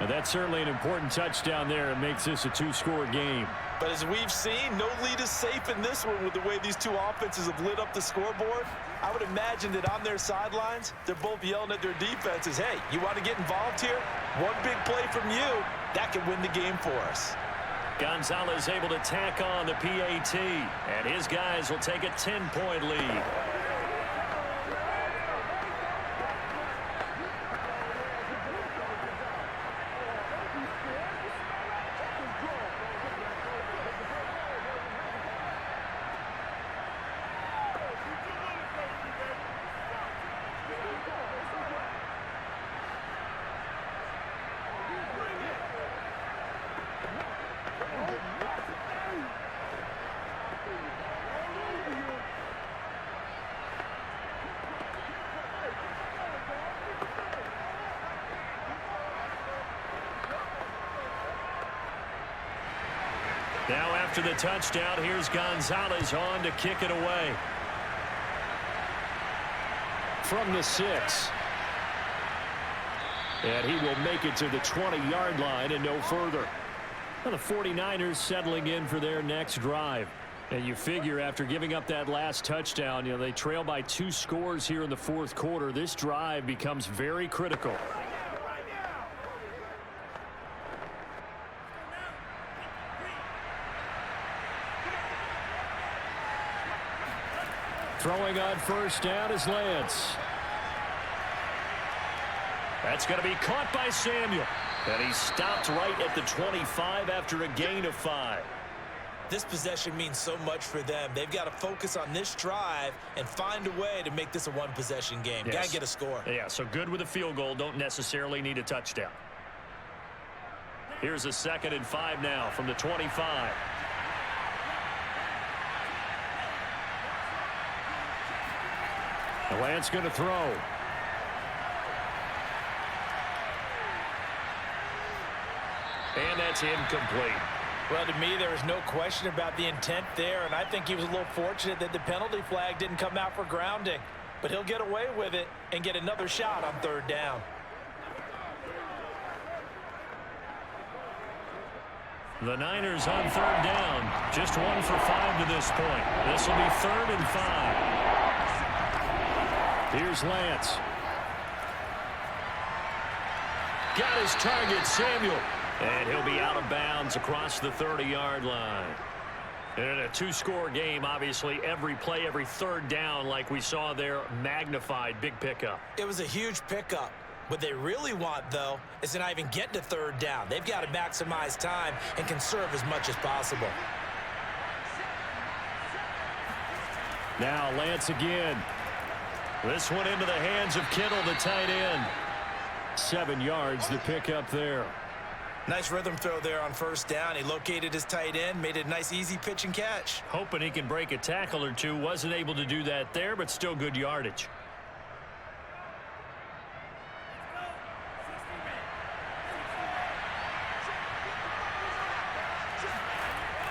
And that's certainly an important touchdown there. It makes this a 2-score game. But as we've seen, no lead is safe in this one with the way these two offenses have lit up the scoreboard. I would imagine that on their sidelines, they're both yelling at their defenses, hey, you want to get involved here? One big play from you, that can win the game for us. Gonzalez able to tack on the PAT, and his guys will take a 10-point lead. Now after the touchdown, here's Gonzalez on to kick it away. From the 6. And he will make it to the 20-yard line and no further. Well, the 49ers settling in for their next drive. And you figure after giving up that last touchdown, they trail by 2 scores here in the fourth quarter. This drive becomes very critical. Throwing on first down is Lance. That's going to be caught by Samuel. And he stopped right at the 25 after a gain of 5. This possession means so much for them. They've got to focus on this drive and find a way to make this a one-possession game. Yes. Got to get a score. Yeah, so good with a field goal. Don't necessarily need a touchdown. Here's a 2nd and 5 now from the 25. Lance going to throw. And that's incomplete. Well, to me, there was no question about the intent there, and I think he was a little fortunate that the penalty flag didn't come out for grounding. But he'll get away with it and get another shot on 3rd down. The Niners on 3rd down. Just 1 for 5 to this point. This will be 3rd and 5. Here's Lance. Got his target, Samuel. And he'll be out of bounds across the 30-yard line. And in a 2-score game, obviously, every play, every 3rd down, like we saw there, magnified. Big pickup. It was a huge pickup. What they really want, though, is to not even get to 3rd down. They've got to maximize time and conserve as much as possible. Now Lance again. This one into the hands of Kittle, the tight end. 7 yards to pick up there. Nice rhythm throw there on 1st down. He located his tight end, made it a nice, easy pitch and catch. Hoping he can break a tackle or two. Wasn't able to do that there, but still good yardage.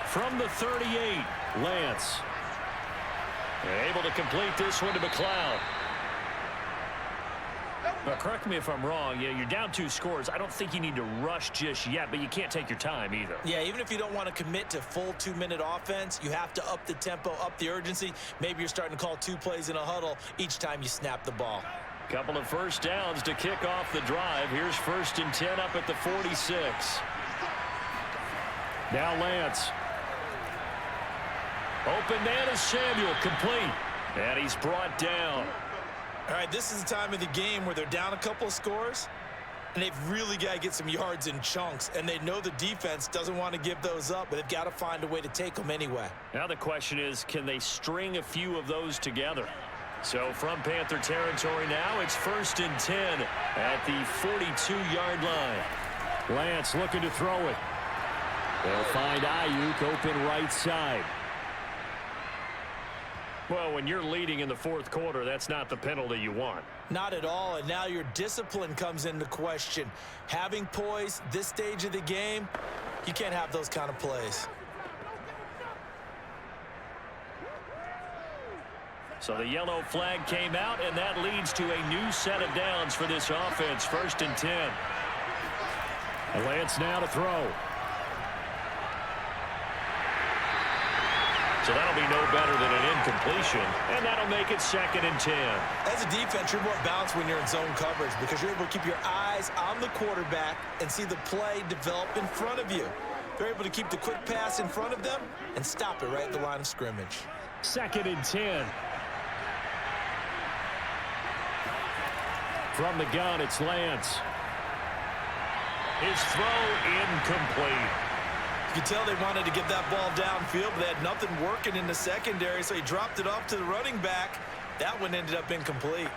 From the 38, Lance. And able to complete this one to McLeod. Now, correct me if I'm wrong. Yeah, you're down 2 scores. I don't think you need to rush just yet, but you can't take your time either. Yeah, even if you don't want to commit to full 2-minute offense, you have to up the tempo, up the urgency. Maybe you're starting to call 2 plays in a huddle each time you snap the ball. Couple of 1st downs to kick off the drive. Here's 1st and 10 up at the 46. Now Lance. Open man is Samuel, complete. And he's brought down. All right, this is the time of the game where they're down a couple of scores, and they've really got to get some yards in chunks, and they know the defense doesn't want to give those up, but they've got to find a way to take them anyway. Now the question is, can they string a few of those together? So from Panther territory now, it's 1st and 10 at the 42-yard line. Lance looking to throw it. They'll find Ayuk open right side. Well, when you're leading in the 4th quarter, that's not the penalty you want. Not at all, and now your discipline comes into question. Having poise this stage of the game, you can't have those kind of plays. So the yellow flag came out, and that leads to a new set of downs for this offense. 1st and 10. Lance now to throw. So that'll be no better than an incompletion, and that'll make it 2nd and 10. As a defense, you're more balanced when you're in zone coverage because you're able to keep your eyes on the quarterback and see the play develop in front of you. They're able to keep the quick pass in front of them and stop it right at the line of scrimmage. 2nd and 10. From the gun, it's Lance. His throw incomplete. You can tell they wanted to get that ball downfield, but they had nothing working in the secondary, so he dropped it off to the running back. That one ended up incomplete.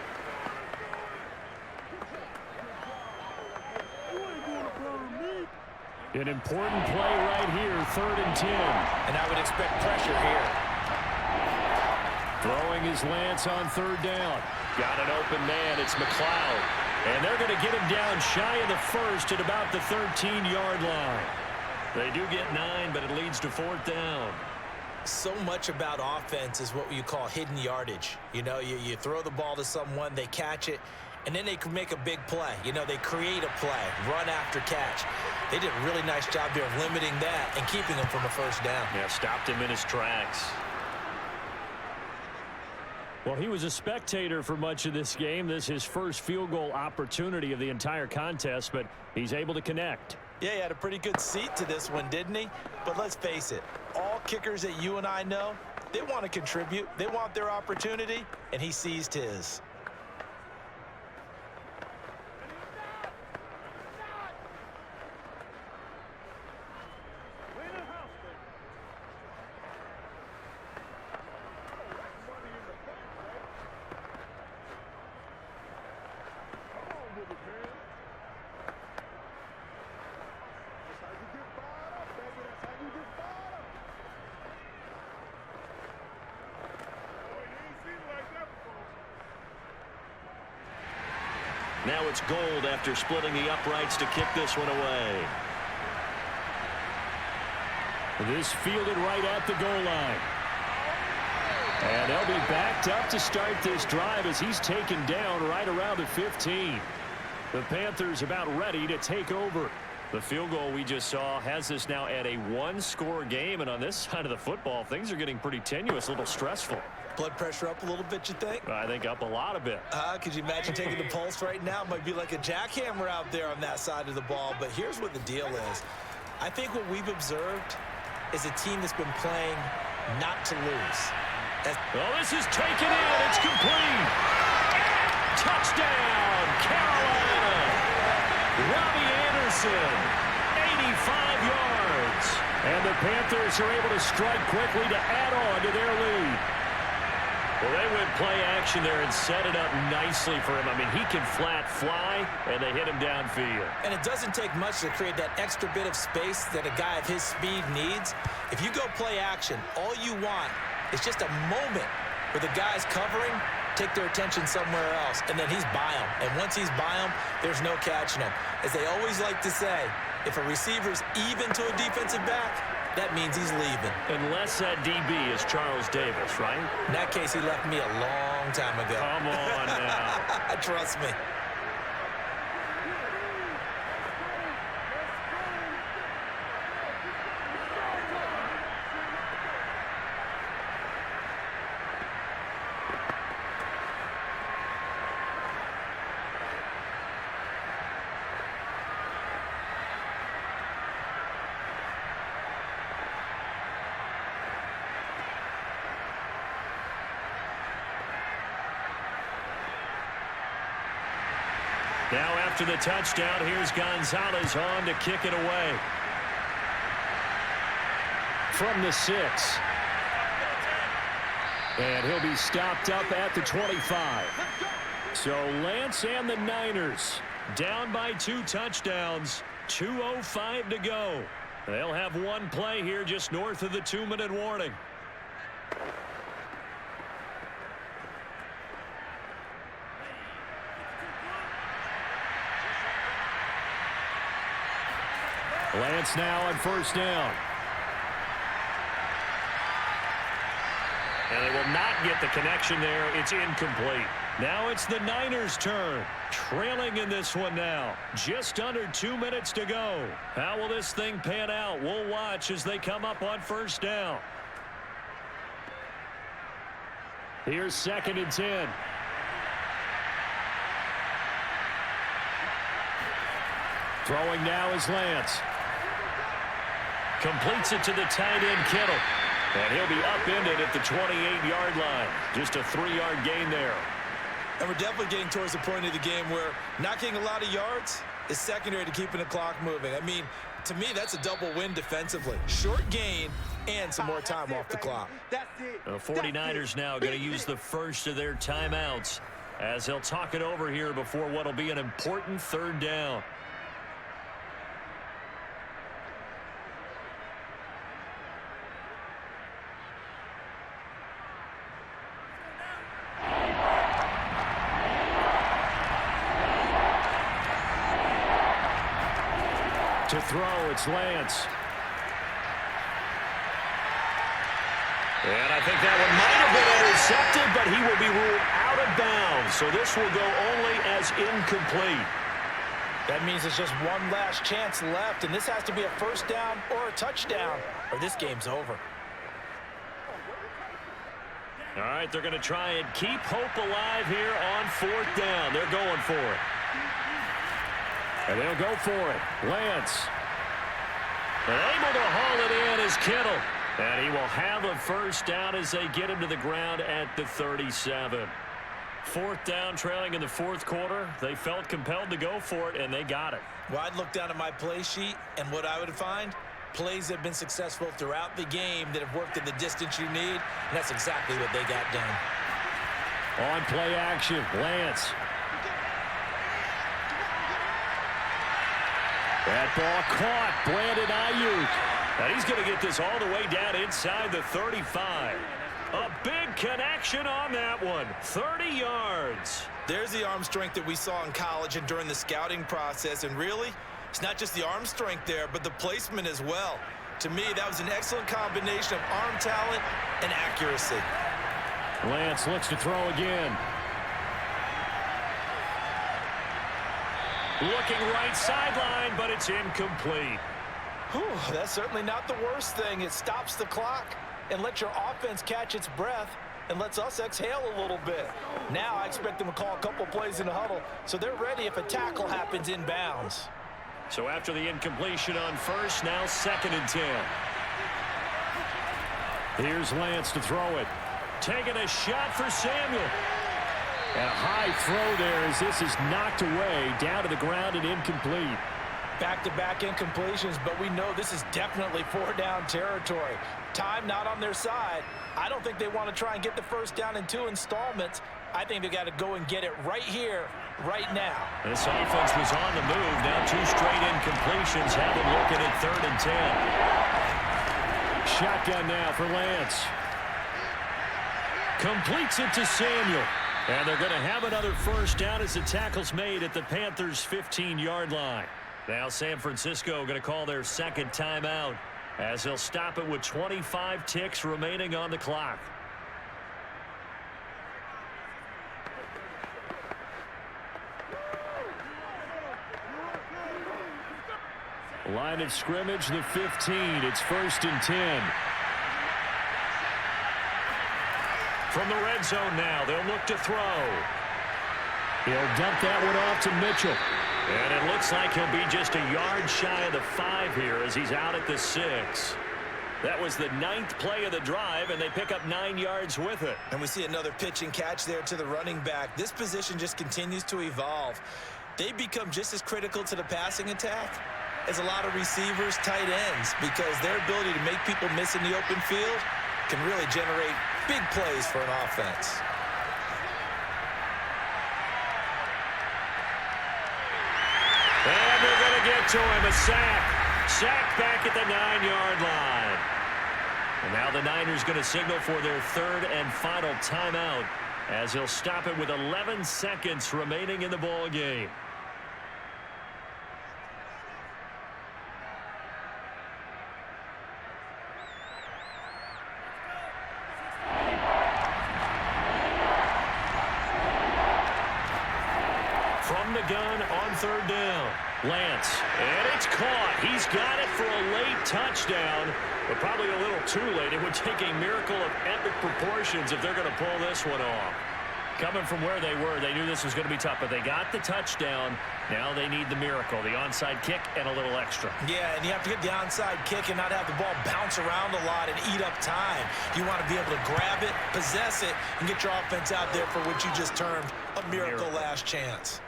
An important play right here, 3rd and 10. And I would expect pressure here. Throwing his Lance on 3rd down. Got an open man. It's McLeod. And they're going to get him down shy of the 1st at about the 13-yard line. They do get 9, but it leads to 4th down. So much about offense is what you call hidden yardage. You know, you throw the ball to someone, they catch it, and then they can make a big play. You know, they create a play, run after catch. They did a really nice job there of limiting that and keeping him from a 1st down. Yeah, stopped him in his tracks. Well, he was a spectator for much of this game. This is his first field goal opportunity of the entire contest, but he's able to connect. Yeah, he had a pretty good seat to this one, didn't he? But let's face it, all kickers that you and I know, they want to contribute. They want their opportunity, and he seized his. it's gold after splitting the uprights to kick this one away. This fielded right at the goal line. And they'll be backed up to start this drive as he's taken down right around the 15. The Panthers about ready to take over. The field goal we just saw has this now at a one-score game, and on this side of the football, things are getting pretty tenuous, a little stressful. Blood pressure up a little bit, you think? I think up a lot of it. Could you imagine taking the pulse right now? It might be like a jackhammer out there on that side of the ball, but here's what the deal is. I think what we've observed is a team that's been playing not to lose. Well, this is taken in. It's complete. Touchdown, Carolina. Robbie Anderson, 85 yards. And the Panthers are able to strike quickly to add on to their lead. Well, they went play action there and set it up nicely for him. I mean, he can flat fly, and they hit him downfield. And it doesn't take much to create that extra bit of space that a guy of his speed needs. If you go play action, all you want is just a moment where the guy's covering, take their attention somewhere else, and then he's by him. And once he's by him, there's no catching him. As they always like to say, if a receiver's even to a defensive back, that means he's leaving. Unless that DB is Charles Davis, right? In that case, he left me a long time ago. Come on now. Trust me. Now after the touchdown, here's Gonzalez on to kick it away. From the 6. And he'll be stopped up at the 25. So Lance and the Niners down by 2 touchdowns. 2:05 to go. They'll have one play here just north of the 2-minute warning. Lance now on first down. And they will not get the connection there. It's incomplete. Now it's the Niners' turn. Trailing in this one now. Just under 2 minutes to go. How will this thing pan out? We'll watch as they come up on first down. Here's 2nd and 10. Throwing now is Lance. Completes it to the tight end, Kittle. And he'll be upended at the 28-yard line. Just a 3-yard gain there. And we're definitely getting towards the point of the game where not getting a lot of yards is secondary to keeping the clock moving. I mean, to me, that's a double win defensively. Short gain and some more time off the clock. The 49ers now going to use the first of their timeouts as they'll talk it over here before what will be an important 3rd down. To throw, it's Lance. And I think that one might have been intercepted, but he will be ruled out of bounds. So this will go only as incomplete. That means there's just one last chance left, and this has to be a first down or a touchdown, or this game's over. All right, they're going to try and keep hope alive here on 4th down. They're going for it. And they'll go for it. Lance. And able to haul it in is Kittle. And he will have a first down as they get him to the ground at the 37. 4th down, trailing in the 4th quarter. They felt compelled to go for it, and they got it. Well, I'd look down at my play sheet, and what I would find, plays that have been successful throughout the game that have worked in the distance you need, and that's exactly what they got done. On play action, Lance. That ball caught. Brandon Ayuk. And he's going to get this all the way down inside the 35. A big connection on that one. 30 yards. There's the arm strength that we saw in college and during the scouting process. And really, it's not just the arm strength there, but the placement as well. To me, that was an excellent combination of arm talent and accuracy. Lance looks to throw again. Looking right sideline, but it's incomplete. Whew, that's certainly not the worst thing. It stops the clock and lets your offense catch its breath and lets us exhale a little bit. Now I expect them to call a couple plays in the huddle so they're ready if a tackle happens inbounds. So after the incompletion on first, now 2nd and 10. Here's Lance to throw it. Taking a shot for Samuel. And a high throw there as this is knocked away, down to the ground and incomplete. Back-to-back incompletions, but we know this is definitely 4-down territory. Time not on their side. I don't think they want to try and get the first down in 2 installments. I think they got to go and get it right here, right now. This offense was on the move. Now 2 straight incompletions have them looking at 3rd and 10. Shotgun now for Lance. Completes it to Samuel. And they're going to have another first down as the tackle's made at the Panthers' 15-yard line. Now San Francisco going to call their 2nd timeout as they'll stop it with 25 ticks remaining on the clock. Line of scrimmage, the 15. It's 1st and 10. From the red zone now, they'll look to throw. He'll dump that one off to Mitchell. And it looks like he'll be just a yard shy of the 5 here as he's out at the 6. That was the 9th play of the drive, and they pick up 9 yards with it. And we see another pitch and catch there to the running back. This position just continues to evolve. They become just as critical to the passing attack as a lot of receivers, tight ends, because their ability to make people miss in the open field can really generate big plays for an offense. And they're going to get to him, a sack. Sack back at the 9-yard line. And now the Niners going to signal for their 3rd and final timeout as he'll stop it with 11 seconds remaining in the ball game. From the gun on 3rd down. Lance, and it's caught. He's got it for a late touchdown, but probably a little too late. It would take a miracle of epic proportions if they're going to pull this one off. Coming from where they were, they knew this was going to be tough, but they got the touchdown. Now they need the miracle, the onside kick and a little extra. Yeah, and you have to get the onside kick and not have the ball bounce around a lot and eat up time. You want to be able to grab it, possess it, and get your offense out there for what you just termed a miracle last chance.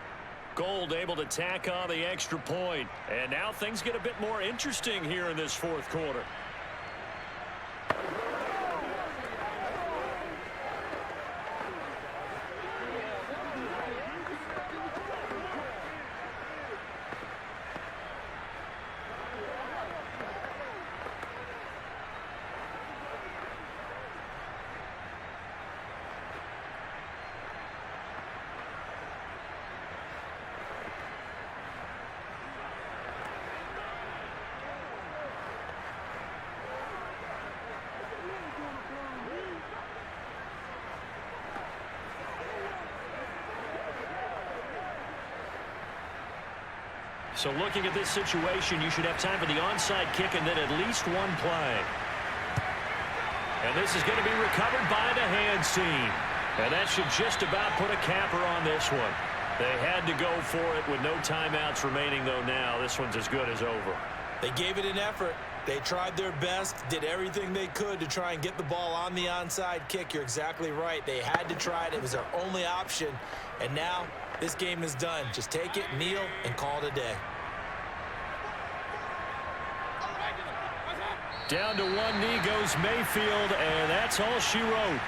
Gold able to tack on the extra point. And now things get a bit more interesting here in this 4th quarter. So looking at this situation, you should have time for the onside kick and then at least one play. And this is going to be recovered by the hands team. And that should just about put a capper on this one. They had to go for it with no timeouts remaining, though now this one's as good as over. They gave it an effort. They tried their best, did everything they could to try and get the ball on the onside kick. You're exactly right. They had to try it. It was their only option. And now this game is done. Just take it, kneel, and call it a day. Down to one knee goes Mayfield, and that's all she wrote.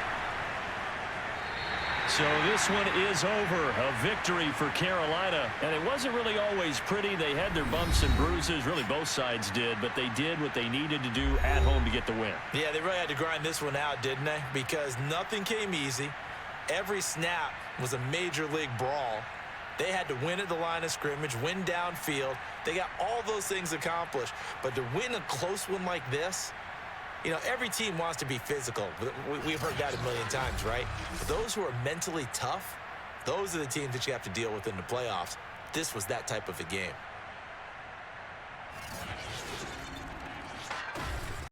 So this one is over. A victory for Carolina. And it wasn't really always pretty. They had their bumps and bruises. Really, both sides did. But they did what they needed to do at home to get the win. Yeah, they really had to grind this one out, didn't they? Because nothing came easy. Every snap was a major league brawl. They had to win at the line of scrimmage, win downfield. They got all those things accomplished. But to win a close one like this, you know, every team wants to be physical. We've heard that a million times, right? But those who are mentally tough, those are the teams that you have to deal with in the playoffs. This was that type of a game.